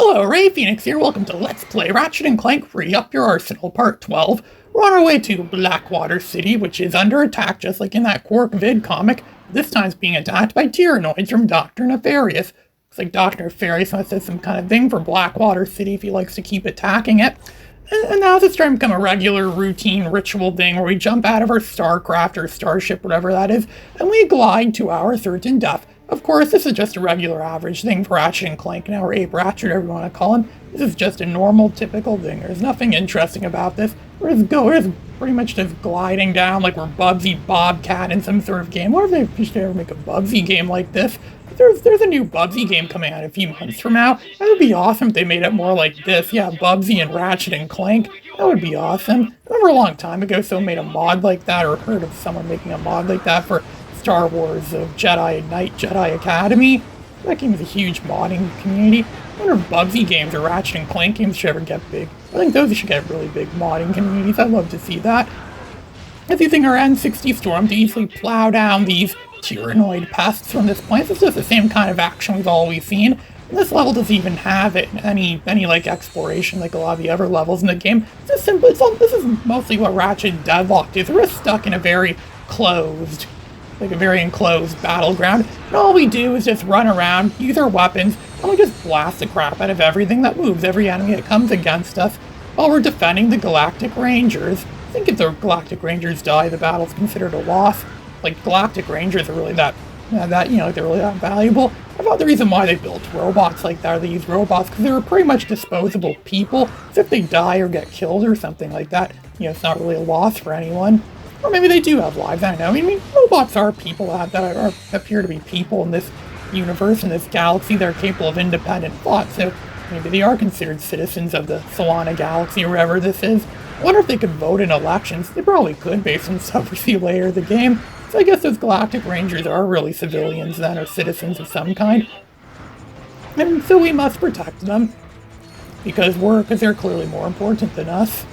Hello, Ray Phoenix here. Welcome to Let's Play Ratchet and Clank Re-Up Your Arsenal Part 12. We're on our way to Blackwater City, which is under attack just like in that Quark vid comic. This time it's being attacked by Tyrannoids from Dr. Nefarious. Looks like Dr. Nefarious must have some kind of thing for Blackwater City if he likes to keep attacking it. And now this starting to become a regular, routine, ritual thing where we jump out of our Starcraft or Starship, whatever that is, and we glide to our certain death. Of course, this is just a regular average thing for Ratchet and Clank now, or Ape Ratchet, whatever you want to call him. This is just a normal, typical thing. There's nothing interesting about this. We're just pretty much just gliding down like we're Bubsy Bobcat in some sort of game. What if they should ever make a Bubsy game like this? There's a new Bubsy game coming out a few months from now. That would be awesome if they made it more like this. Yeah, Bubsy and Ratchet and Clank. That would be awesome. I remember a long time ago someone made a mod like that, or heard of someone making a mod like that for Star Wars Jedi Knight Jedi Academy. That game is a huge modding community. I wonder if Bubsy games or Ratchet and Clank games should ever get big. I think those should get really big modding communities. I'd love to see that. As using our N60 Storm to easily plow down these Tyrannoid pests from this point. This is just the same kind of action we've always seen. And this level doesn't even have any like exploration like a lot of the other levels in the game. It's just simple. This is mostly what Ratchet deadlocked is. We're stuck in a very enclosed battleground, and all we do is just run around, use our weapons, and we just blast the crap out of everything that moves, every enemy that comes against us, while we're defending the Galactic Rangers. I think if the Galactic Rangers die, the battle's considered a loss. Like, Galactic Rangers are really they're really that valuable. I thought the reason why they built robots like that, or they use robots, because they were pretty much disposable people, so if they die or get killed or something like that, it's not really a loss for anyone. Or maybe they do have lives, I don't know. I mean, robots are people that appear to be people in this universe, in this galaxy. They're capable of independent thought, so maybe they are considered citizens of the Solana Galaxy, or wherever this is. I wonder if they could vote in elections. They probably could, based on stuff we see later in the game. So I guess those Galactic Rangers are really civilians then, or citizens of some kind. And so we must protect them, because they're clearly more important than us.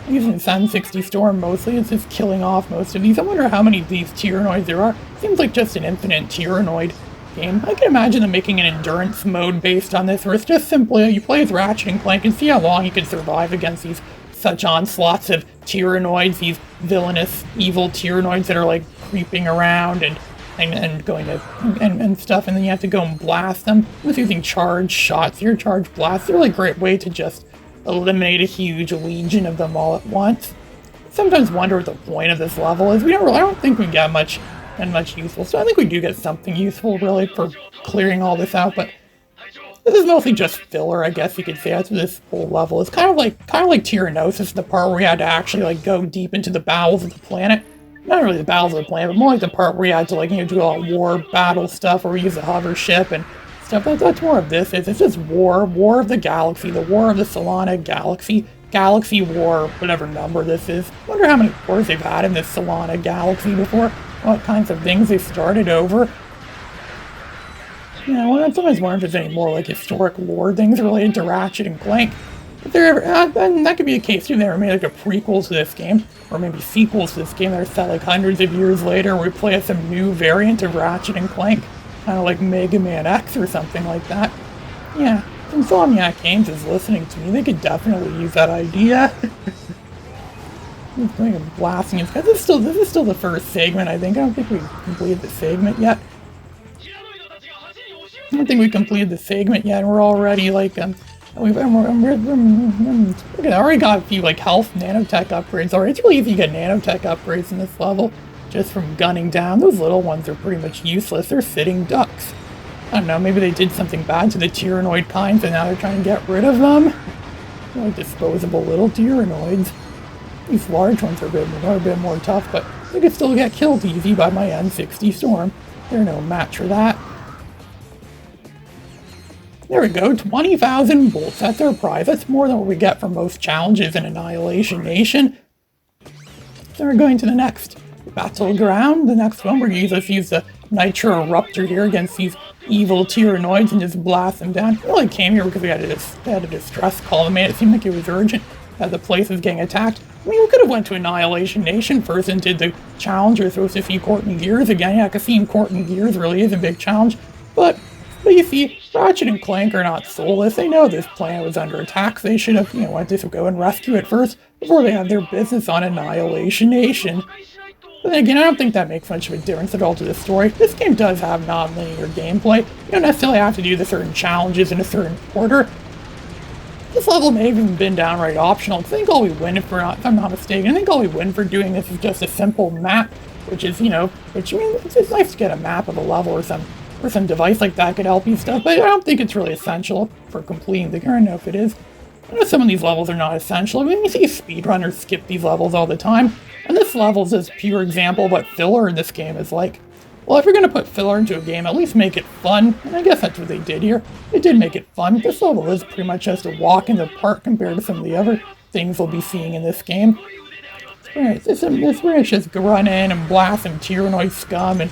Using N60 Storm mostly, it's just killing off most of these. I wonder how many of these Tyrannoids there are. Seems like just an infinite Tyrannoid game. I can imagine them making an endurance mode based on this, where it's just simply you play as Ratchet and Clank and see how long you can survive against these such onslaughts of Tyrannoids, these villainous, evil Tyrannoids that are like creeping around and going to and stuff, and then you have to go and blast them. With using charge shots, your charge blasts, they're like a great way to just eliminate a huge legion of them all at once. Sometimes wonder what the point of this level is. I don't think we get much useful. So I think we do get something useful really for clearing all this out, but this is mostly just filler, I guess you could say. That's what this whole level is. Kind of like Tyrannosis, the part where we had to actually like go deep into the bowels of the planet. Not really the bowels of the planet, but more like the part where you had to do all war battle stuff, where we use the hover ship and stuff. That's more of this. It's just war of the galaxy, the war of the Solana galaxy war, whatever number this is. I wonder how many wars they've had in this Solana galaxy before, what kinds of things they started over. I sometimes wonder if there's any more like historic lore things related to Ratchet and Clank. If there ever, and that could be a case too. They ever made like a prequel to this game, or maybe sequels to this game that are set like hundreds of years later, where we play as some new variant of Ratchet and Clank. Kind of like Mega Man X or something like that. Yeah, if Insomniac Games is listening to me, they could definitely use that idea. I'm blasting it, because this is still the first segment, I think. I don't think we completed the segment yet. And we're already like, we've already got a few like health nanotech upgrades already. It's really easy to get nanotech upgrades in this level. Just from gunning down. Those little ones are pretty much useless. They're sitting ducks. I don't know, maybe they did something bad to the Tyrannoid kinds and now they're trying to get rid of them. They're like disposable little Tyrannoids. These large ones are a bit more tough, but they could still get killed easy by my N60 Storm. They're no match for that. There we go, 20,000 bolts. That's our prize. That's more than what we get for most challenges in Annihilation Nation. So we're going to the next battleground. The next one, we're going to use the Nitro Eruptor here against these evil Tyrannoids and just blast them down. We only came here because we had a distress call that made it seem like it was urgent that the place was getting attacked. I mean, we could have went to Annihilation Nation first and did the challenge, or supposed to see Courtney Gears again. Yeah, because seeing Courtney Gears really is a big challenge. But you see, Ratchet and Clank are not soulless. They know this planet was under attack. They should have, went to go and rescue it first before they had their business on Annihilation Nation. But then again, I don't think that makes much of a difference at all to the story. This game does have non-linear gameplay. You don't necessarily have to do the certain challenges in a certain order. This level may have even been downright optional. I think all we win if I'm not mistaken, I think all we win for doing this is just a simple map, which is, it's nice to get a map of a level or some device like that could help you stuff, but I don't think it's really essential for completing the game. I don't know if it is. I know some of these levels are not essential. I mean, you see speedrunners skip these levels all the time, and this level is just a pure example of what filler in this game is like. Well, if you're going to put filler into a game, at least make it fun, and I guess that's what they did here. They did make it fun. This level is pretty much just a walk in the park compared to some of the other things we'll be seeing in this game. This ranch just run in and blast some Tyrannoid scum, and,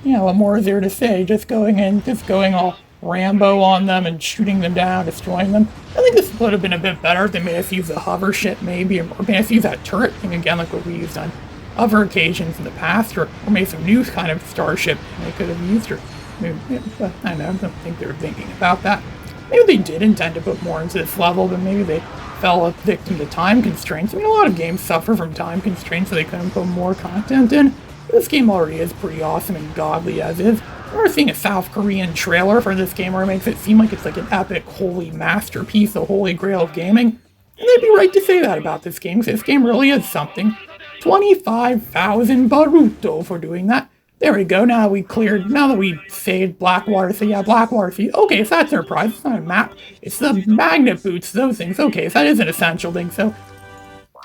what more is there to say? Just going all Rambo on them and shooting them down, destroying them. I think this would have been a bit better if they made us use the hover ship, maybe, or made us use that turret thing again, like what we used on other occasions in the past, or made some new kind of starship they could have used, or maybe, I don't know, I don't think they were thinking about that. Maybe they did intend to put more into this level, but maybe they fell a victim to time constraints. I mean, a lot of games suffer from time constraints, so they couldn't put more content in. This game already is pretty awesome and godly as is. We're seeing a South Korean trailer for this game where it makes it seem like it's like an epic, holy masterpiece, the holy grail of gaming. And they'd be right to say that about this game, because this game really is something. 25,000 Baruto for doing that. There we go, now that we saved Blackwater Sea, Blackwater Sea. Okay, so that's our prize, it's not a map. It's the magnet boots, those things. Okay, so that is an essential thing, so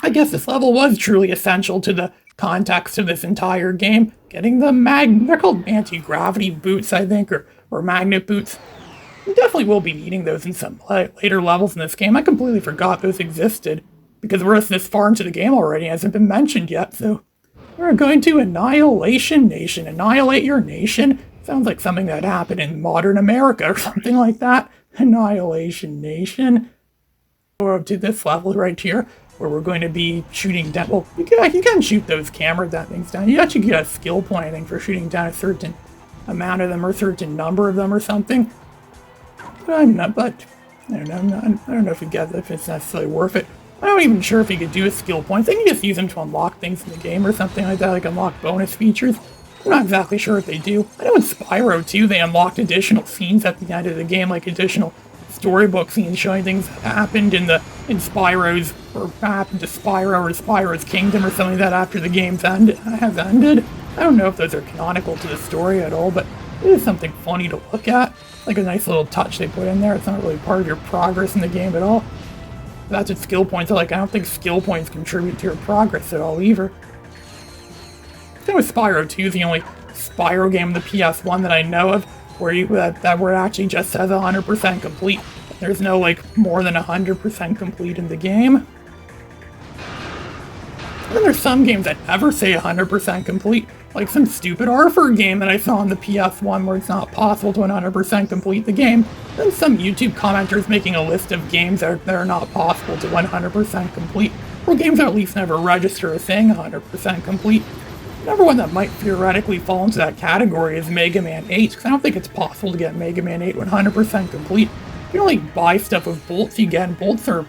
I guess this level was truly essential to the context of this entire game. Getting the they're called anti-gravity boots, I think, or magnet boots. We definitely will be needing those in some later levels in this game. I completely forgot those existed, because we're this far into the game already, it hasn't been mentioned yet, so we're going to Annihilation Nation. Annihilate your nation? Sounds like something that happened in modern America or something like that. Annihilation Nation. We're up to this level right here, where we're going to be shooting down. Well, you can shoot those camera things down. You actually get a skill point, I think, for shooting down a certain amount of them, or a certain number of them, or something. But I don't know if it's necessarily worth it. I'm not even sure if you could do a skill points. I can just use them to unlock things in the game or something like that, like unlock bonus features. I'm not exactly sure if they do. I know in Spyro 2 they unlocked additional scenes at the end of the game, like additional storybook scenes showing things that happened in Spyro's, or happened to Spyro or Spyro's Kingdom or something like that after the game's has ended. I don't know if those are canonical to the story at all, but it is something funny to look at. Like a nice little touch they put in there. It's not really part of your progress in the game at all. That's what skill points are like. I don't think skill points contribute to your progress at all either. Same with Spyro 2, the only Spyro game in the PS1 that I know of where it actually just says 100% complete. There's no more than 100% complete in the game. And then there's some games that never say 100% complete, like some stupid Arthur game that I saw on the PS1 where it's not possible to 100% complete the game. Then some YouTube commenters making a list of games that are not possible to 100% complete, or games that at least never register as saying 100% complete. Another one that might theoretically fall into that category is Mega Man 8, because I don't think it's possible to get Mega Man 8 100% complete. You can only buy stuff with bolts you get, and bolts are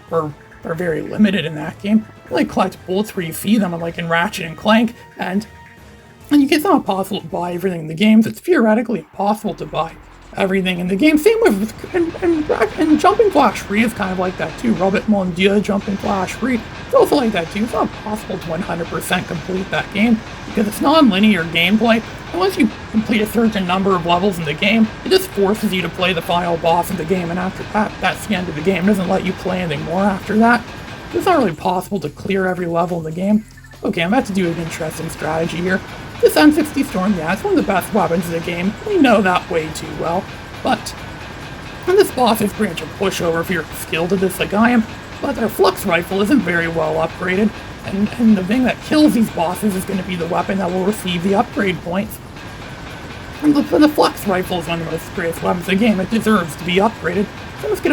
very limited in that game. You only collect bolts where you see them, like in Ratchet and Clank, and it's not possible to buy everything in the games. It's theoretically impossible to buy everything in the game. Same with and Jumping Flash Free is kind of like that too. Robert Mon Dieu Jumping Flash Free. It's also like that too. It's not possible to 100% complete that game because it's non-linear gameplay. And once you complete a certain number of levels in the game, it just forces you to play the final boss of the game, and after that, that's the end of the game. It doesn't let you play anything more after that. It's not really possible to clear every level in the game. Okay, I'm about to do an interesting strategy here. This M60 Storm, yeah, it's one of the best weapons in the game. We know that way too well. But, and this boss is pretty much a pushover if you're skilled at this like I am, but their Flux Rifle isn't very well upgraded, and the thing that kills these bosses is going to be the weapon that will receive the upgrade points. And the Flux Rifle is one of the most greatest weapons in the game. It deserves to be upgraded. So I'm just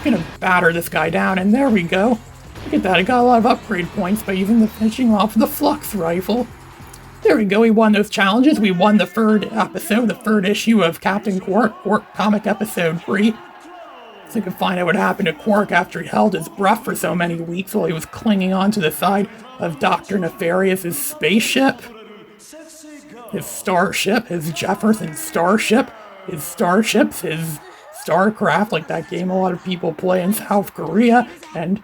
gonna batter this guy down, and there we go. Look at that, I got a lot of upgrade points by using the finishing off the Flux Rifle. There we go, we won those challenges. We won the third episode, the third issue of Captain Quark, Quark Comic Episode 3. So you can find out what happened to Quark after he held his breath for so many weeks while he was clinging onto the side of Dr. Nefarious' spaceship. His starship, his Jefferson starship, his starships, his StarCraft, like that game a lot of people play in South Korea, and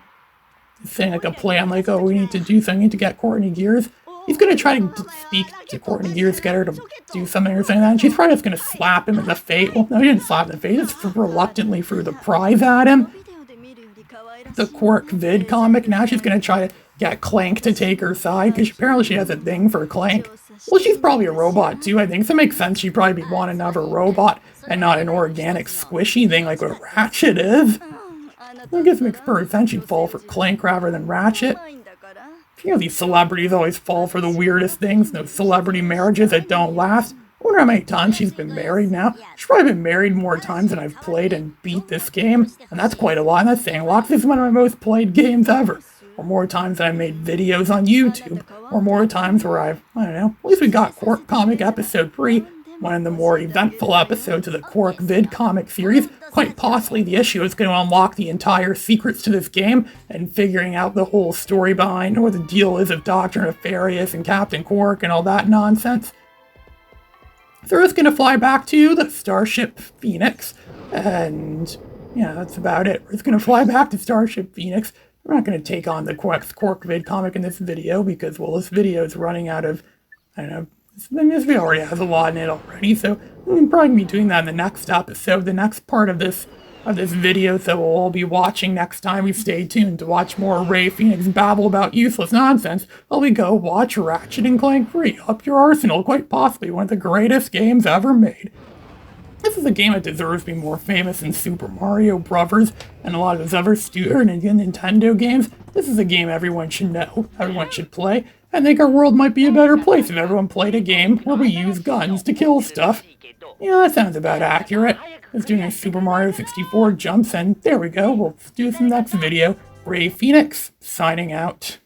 saying like a plan like, oh, we need to do something to get Courtney Gears. He's gonna try to speak to Courtney Gears, get her to do something or something like that, and she's probably just gonna slap him in the face. Well, no, he didn't slap him in the face, just reluctantly threw the prize at him. The Quark vid comic, now she's gonna try to get Clank to take her side, because apparently she has a thing for Clank. Well, she's probably a robot too, I think, so it makes sense she'd probably be wanting to have a robot and not an organic squishy thing like what Ratchet is. I guess it makes perfect sense she'd fall for Clank rather than Ratchet. You know, these celebrities always fall for the weirdest things, those celebrity marriages that don't last. I wonder how many times she's been married now. She's probably been married more times than I've played and beat this game, and that's quite a lot, and that's saying a lot. This is one of my most played games ever. Or more times than I've made videos on YouTube, or more times where I don't know, at least we got Quark Comic Episode 3, one of the more eventful episodes of the Quark vid comic series. Quite possibly the issue is going to unlock the entire secrets to this game, and figuring out the whole story behind what the deal is of Dr. Nefarious and Captain Quark and all that nonsense. So we're just going to fly back to the Starship Phoenix, and yeah, that's about it. We're just going to fly back to Starship Phoenix. We're not going to take on the Quark vid comic in this video because, well, this video is running out of, I don't know, this video already has a lot in it already, so we'll probably be doing that in the next episode, the next part of this video, so we'll all be watching next time. We stay tuned to watch more Ray Phoenix babble about useless nonsense while we go watch Ratchet and Clank 3, Up Your Arsenal, quite possibly one of the greatest games ever made. This is a game that deserves to be more famous than Super Mario Bros. And a lot of those other Nintendo games. This is a game everyone should know, everyone should play. I think our world might be a better place if everyone played a game where we use guns to kill stuff. Yeah, that sounds about accurate. Let's do nice Super Mario 64 jumps, and there we go. We'll do this in the next video. Ray Phoenix, signing out.